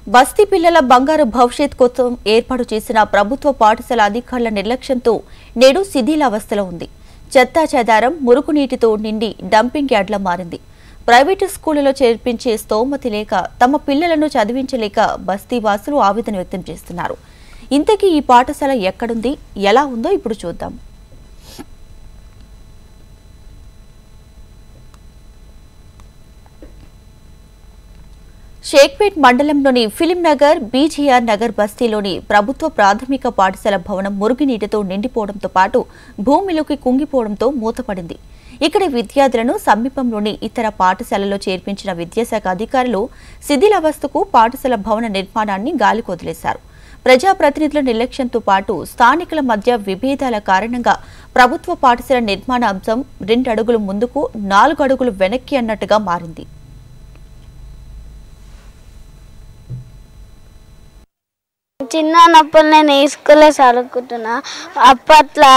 బస్తీ పిల్లల బంగారు భవిష్యత్ కోసం ఏర్పాటు చేసిన ప్రభుత్వ పాఠశాల అధికారుల నిర్లక్ష్యంతో నేడు శిథిలావస్థలో ఉంది. చెత్తా చెదారం మురుగునీటితో నిండి డంపింగ్ యార్డ్లా మారింది. ప్రైవేటు స్కూళ్లలో చేర్పించే స్తోమతి లేక తమ పిల్లలను చదివించలేక బస్తీ వాసులు ఆవేదన వ్యక్తం చేస్తున్నారు. ఇంతకీ ఈ పాఠశాల ఎక్కడుంది, ఎలా ఉందో ఇప్పుడు చూద్దాం. షేక్పేట్ మండలంలోని ఫిలిం నగర్, బీజీఆర్ నగర్ బస్తీలోని ప్రభుత్వ ప్రాథమిక పాఠశాల భవనం మురుగునీటితో నిండిపోవడంతో పాటు భూమిలోకి కుంగిపోవడంతో మూతపడింది. ఇక్కడి విద్యార్థులను సమీపంలోని ఇతర పాఠశాలలో చేర్పించిన విద్యాశాఖ అధికారులు శిథిలావస్థకు పాఠశాల భవన నిర్మాణాన్ని గాలికొదిలేశారు. ప్రజాప్రతినిధుల నిర్లక్ష్యంతో పాటు స్థానికుల మధ్య విభేదాల కారణంగా ప్రభుత్వ పాఠశాల నిర్మాణ అంశం 2 అడుగులు ముందుకు 4 అడుగులు వెనక్కి అన్నట్టుగా మారింది. చిన్నప్పుడు నేను ఈ స్కూల్లో చదువుకుంటున్నా. అప్పట్లో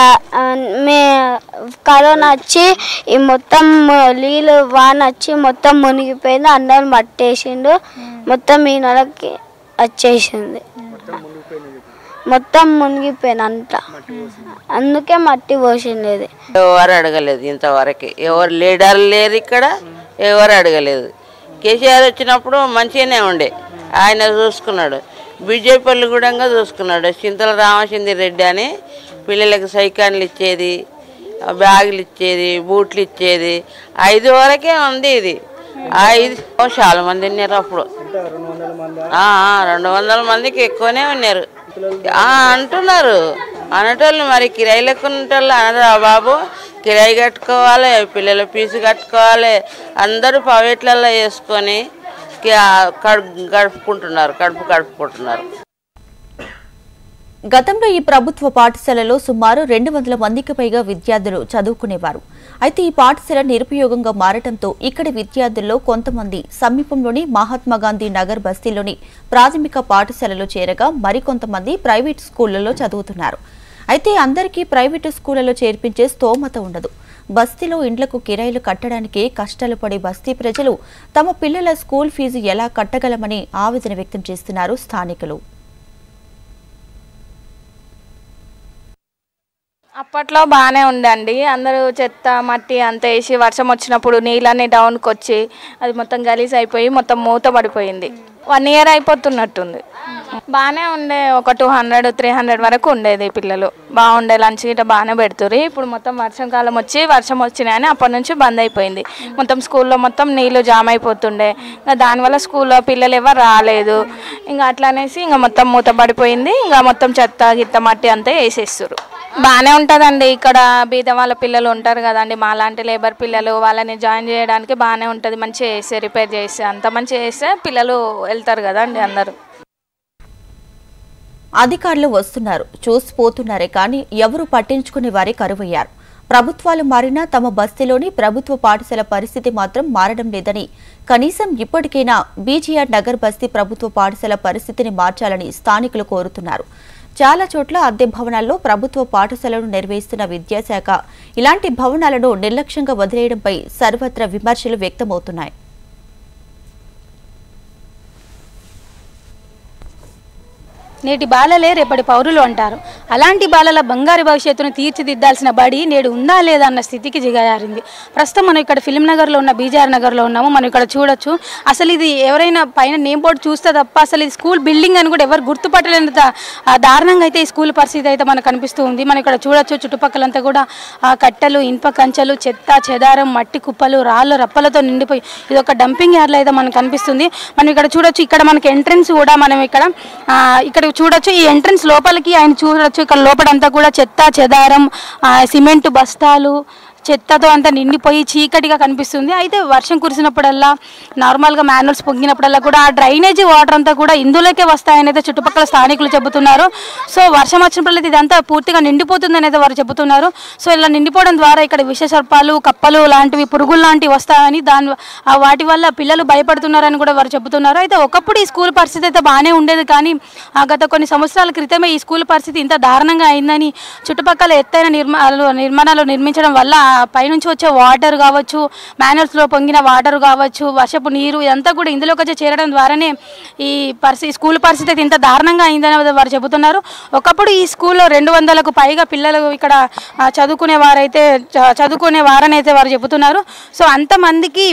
కరోనా వచ్చి ఈ మొత్తం నీళ్ళు వాన వచ్చి మొత్తం మునిగిపోయింది. అందరు మట్టేసిండు, మొత్తం ఈ నెలకి వచ్చేసింది, మొత్తం మునిగిపోయింది అంతా. అందుకే మట్టి పోసిండేది. ఎవరు అడగలేదు ఇంతవరకు, ఎవరు లీడర్ లేరు ఇక్కడ, ఎవరు అడగలేదు. కేసీఆర్ వచ్చినప్పుడు మంచిగానే ఉండే, ఆయన చూసుకున్నాడు. బీజేపీ వాళ్ళు కూడా చూసుకున్నాడు. చింతల రామచంద్ర రెడ్డి అని పిల్లలకు సైకిళ్ళు ఇచ్చేది, బ్యాగులు ఇచ్చేది, బూట్లు ఇచ్చేది. 5 వరకే ఉంది ఇది. 5 చాలా మంది ఉన్నారు అప్పుడు. 200 మందికి ఎక్కువనే ఉన్నారు అంటున్నారు. అనటోళ్ళు మరి కిరాయిలకు ఉన్నటోళ్ళు అనరా బాబు, కిరాయి కట్టుకోవాలి, పిల్లల ఫీజు కట్టుకోవాలి, అందరూ ప్రైవేట్లలో వేసుకొని గడుపుకుంటున్నారు. గతంలో ఈ ప్రభుత్వ పాఠశాలలో సుమారు 200 మందికి పైగా విద్యార్థులు చదువుకునేవారు. అయితే ఈ పాఠశాల నిరుపయోగంగా మారటంతో ఇక్కడి విద్యార్థుల్లో కొంతమంది సమీపంలోని మహాత్మాగాంధీ నగర్ బస్తీలోని ప్రాథమిక పాఠశాలలో చేరగా మరికొంతమంది ప్రైవేట్ స్కూళ్లలో చదువుతున్నారు. అయితే అందరికీ ప్రైవేటు స్కూళ్లలో చేర్పించే స్తోమత ఉండదు. బస్తీలో ఇండ్లకు కిరాయిలు కట్టడానికే కష్టాలు పడే బస్తీ ప్రజలు తమ పిల్లల స్కూల్ ఫీజు ఎలా కట్టగలమని ఆవేదన వ్యక్తం చేస్తున్నారు స్థానికులు. అప్పట్లో బాగానే ఉందండి. అందరూ చెత్త మట్టి అంతా వేసి వర్షం వచ్చినప్పుడు నీళ్ళన్నీ డౌన్కి వచ్చి అది మొత్తం గలీజ్ అయిపోయి మొత్తం మూత పడిపోయింది. 1 ఇయర్ అయిపోతున్నట్టుంది. బాగానే ఉండే, ఒక 200-300 వరకు ఉండేది. పిల్లలు బాగుండే, లంచ్ గిట్ట బాగానే పెడుతుంది. ఇప్పుడు మొత్తం వర్షం వచ్చినాయని అప్పటి నుంచి బంద్ అయిపోయింది. మొత్తం స్కూల్లో మొత్తం నీళ్ళు జామ్ అయిపోతుండే. ఇంకా దానివల్ల స్కూల్లో పిల్లలు ఎవరు రాలేదు. ఇంకా అట్లా అనేసి ఇంకా మొత్తం మూత పడిపోయింది. ఇంకా మొత్తం చెత్త గిత్త మట్టి అంతా వేసేస్తారు. బాగానే ఉంటుందండి. ఇక్కడ బీద వాళ్ళ పిల్లలు ఉంటారు కదండి, మా లాంటి లేబర్ పిల్లలు, వాళ్ళని జాయిన్ చేయడానికి బాగానే ఉంటుంది. మంచిగా చేస్తే, రిపేర్ చేస్తే, అంత మంచిగా చేస్తే పిల్లలు వెళ్తారు కదండి అందరూ. అధికారులు వస్తున్నారు, చూసిపోతున్నారే కానీ ఎవరు పట్టించుకునే వారే కరువయ్యారు. ప్రభుత్వాలు మారినా తమ బస్తీలోని ప్రభుత్వ పాఠశాల పరిస్థితి మాత్రం మారడం లేదని, కనీసం ఇప్పటికైనా బీజీఆర్ నగర్ బస్తీ ప్రభుత్వ పాఠశాల పరిస్థితిని మార్చాలని స్థానికులు కోరుతున్నారు. చాలా చోట్ల అద్దె భవనాల్లో ప్రభుత్వ పాఠశాలను నిర్వహిస్తున్న విద్యాశాఖ ఇలాంటి భవనాలను నిర్లక్ష్యంగా వదిలేయడంపై సర్వత్రా విమర్శలు వ్యక్తమవుతున్నాయి. నేటి బాలలే రేపటి పౌరులు అంటారు. అలాంటి బాలల బంగారు భవిష్యత్తును తీర్చిదిద్దాల్సిన బడి నేడు ఉందా లేదా అన్న స్థితికి దిగజారింది. ప్రస్తుతం మనం ఇక్కడ ఫిలిం నగర్లో ఉన్న బీజీఆర్ నగర్లో ఉన్నాము. మనం ఇక్కడ చూడొచ్చు. అసలు ఇది ఎవరైనా పైన నేమ్ బోర్డు చూస్తే తప్ప అసలు ఇది స్కూల్ బిల్డింగ్ అని కూడా ఎవరు గుర్తుపట్టలేనంత దారుణంగా అయితే ఈ స్కూల్ పరిస్థితి అయితే మనకు కనిపిస్తూ ఉంది. మనం ఇక్కడ చూడొచ్చు, చుట్టుపక్కలంతా కూడా కట్టెలు, ఇనుప కంచెలు, చెత్త చెదారం, మట్టి కుప్పలు, రాళ్ళు రప్పలతో నిండిపోయి ఇది ఒక డంపింగ్ యార్డ్లో అయితే మనకు కనిపిస్తుంది. మనం ఇక్కడ చూడొచ్చు, ఇక్కడ మనకి ఎంట్రన్స్ కూడా మనం ఇక్కడ చూడొచ్చు. ఈ ఎంట్రన్స్ లోపలికి ఆయన చూడొచ్చు. ఇక్కడ లోపలంతా కూడా చెత్త చెదారం, సిమెంట్ బస్తాలు, చెత్తతో అంతా నిండిపోయి చీకటిగా కనిపిస్తుంది. అయితే వర్షం కురిసినప్పుడల్లా, నార్మల్గా మాన్యువల్స్ పొంగినప్పుడల్లా కూడా ఆ డ్రైనేజీ వాటర్ అంతా కూడా ఇందులోకే వస్తాయని అయితే చుట్టుపక్కల స్థానికులు చెబుతున్నారు. సో వర్షం వచ్చినప్పుడల్లా ఇదంతా పూర్తిగా నిండిపోతుందని అయితే వారు చెబుతున్నారు. సో ఇలా నిండిపోవడం ద్వారా ఇక్కడ విషసర్పాలు, కప్పలు లాంటివి, పురుగులు లాంటివి వస్తాయని, వాటి వల్ల పిల్లలు భయపడుతున్నారని కూడా వారు చెబుతున్నారు. అయితే ఒకప్పుడు ఈ స్కూల్ పరిస్థితి అయితే బాగానే ఉండేది, కానీ గత కొన్ని సంవత్సరాల క్రితమే ఈ స్కూల్ పరిస్థితి ఇంత దారుణంగా అయిందని, చుట్టుపక్కల ఎత్తైన నిర్మాణాలు నిర్మించడం వల్ల పైనుంచి వచ్చే వాటర్ కావచ్చు, మేనర్స్లో పొంగిన వాటర్ కావచ్చు, వర్షపు నీరు ఇదంతా కూడా ఇందులోకి వచ్చి చేరడం ద్వారానే ఈ స్కూల్ పరిస్థితి ఇంత దారుణంగా అయిందని వారు చెబుతున్నారు. ఒకప్పుడు ఈ స్కూల్లో 200కు పైగా పిల్లలు ఇక్కడ చదువుకునే వారనైతే వారు చెబుతున్నారు. సో అంతమందికి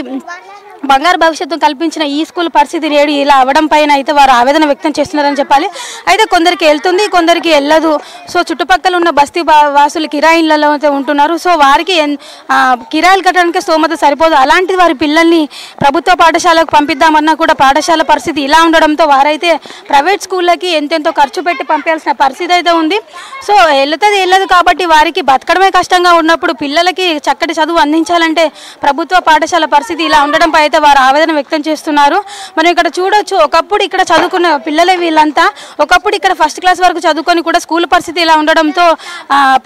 బంగారు భవిష్యత్తు కల్పించిన ఈ స్కూల్ పరిస్థితి నేడు ఇలా అవ్వడం పైన అయితే వారు ఆవేదన వ్యక్తం చేస్తున్నారని చెప్పాలి. అయితే కొందరికి వెళ్తుంది, కొందరికి వెళ్ళదు. సో చుట్టుపక్కల ఉన్న బస్తీ వాసులు కిరాయిలలో అయితే ఉంటున్నారు. సో వారికి కిరాయిలు కట్టడానికి స్తోమత సరిపోదు. అలాంటి వారి పిల్లల్ని ప్రభుత్వ పాఠశాలకు పంపిద్దామన్నా కూడా పాఠశాల పరిస్థితి ఇలా ఉండడంతో వారైతే ప్రైవేట్ స్కూళ్ళకి ఎంతెంతో ఖర్చు పెట్టి పంపాల్సిన పరిస్థితి అయితే ఉంది. సో వెళ్ళదు కాబట్టి వారికి బతకడమే కష్టంగా ఉన్నప్పుడు పిల్లలకి చక్కటి చదువు అందించాలంటే ప్రభుత్వ పాఠశాల పరిస్థితి ఇలా ఉండడంపై అయితే వారు ఆవేదన వ్యక్తం చేస్తున్నారు. మనం ఇక్కడ చూడొచ్చు, ఒకప్పుడు ఇక్కడ చదువుకున్న పిల్లలే వీళ్ళంతా. ఒకప్పుడు ఇక్కడ ఫస్ట్ క్లాస్ వరకు చదువుకొని కూడా స్కూల్ పరిస్థితి ఇలా ఉండడంతో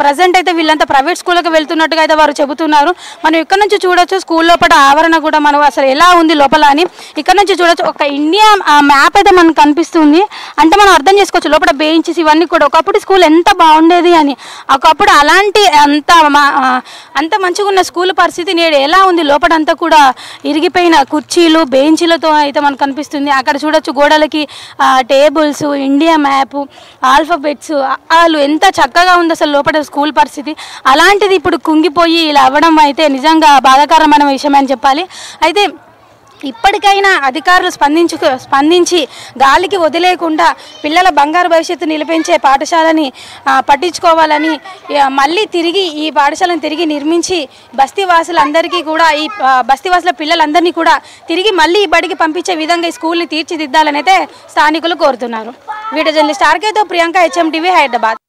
ప్రజెంట్ అయితే వీళ్ళంతా ప్రైవేట్ స్కూల్కి వెళ్తున్నట్టుగా అయితే వారు చెబుతున్నారు. మనం ఇక్కడ నుంచి చూడొచ్చు స్కూల్ లోపల ఆవరణ కూడా మనం అసలు ఎలా ఉంది లోపల అని ఇక్కడ నుంచి చూడొచ్చు. ఒక ఇండియా మ్యాప్ అయితే మనకు కనిపిస్తుంది. అంటే మనం అర్థం చేసుకోవచ్చు లోపల బెంచెస్ ఇవన్నీ కూడా ఒకప్పుడు స్కూల్ ఎంత బాగుండేది అని. ఒకప్పుడు అలాంటి అంత మంచిగా ఉన్న స్కూల్ పరిస్థితి నేడు ఎలా ఉంది, లోపలంతా కూడా ఇరిగిపోయిన కుర్చీలు బెంచీలతో అయితే మనకు కనిపిస్తుంది. అక్కడ చూడొచ్చు గోడలకి టేబుల్స్, ఇండియా మ్యాప్, ఆల్ఫాబెట్స్, వాళ్ళు ఎంత చక్కగా ఉంది అసలు లోపల స్కూల్ పరిస్థితి. అలాంటిది ఇప్పుడు కుంగిపోయి ఇలా అవ్వడం అయితే నిజంగా బాధాకరమైన విషయం అని చెప్పాలి. అయితే ఇప్పటికైనా అధికారులు స్పందించి గాలికి వదిలేయకుండా పిల్లల బంగారు భవిష్యత్తు నిలిపించే పాఠశాలని పట్టించుకోవాలని, మళ్ళీ తిరిగి ఈ పాఠశాలను తిరిగి నిర్మించి బస్తీవాసులందరికీ కూడా ఈ బస్తీవాసుల పిల్లలందరినీ కూడా తిరిగి మళ్ళీ ఈ బడికి పంపించే విధంగా ఈ స్కూల్ని తీర్చిదిద్దాలని అయితే స్థానికులు కోరుతున్నారు. వీడియో జర్నలిస్ట్ ఆర్కేతో ప్రియాంక, HM TV, హైదరాబాద్.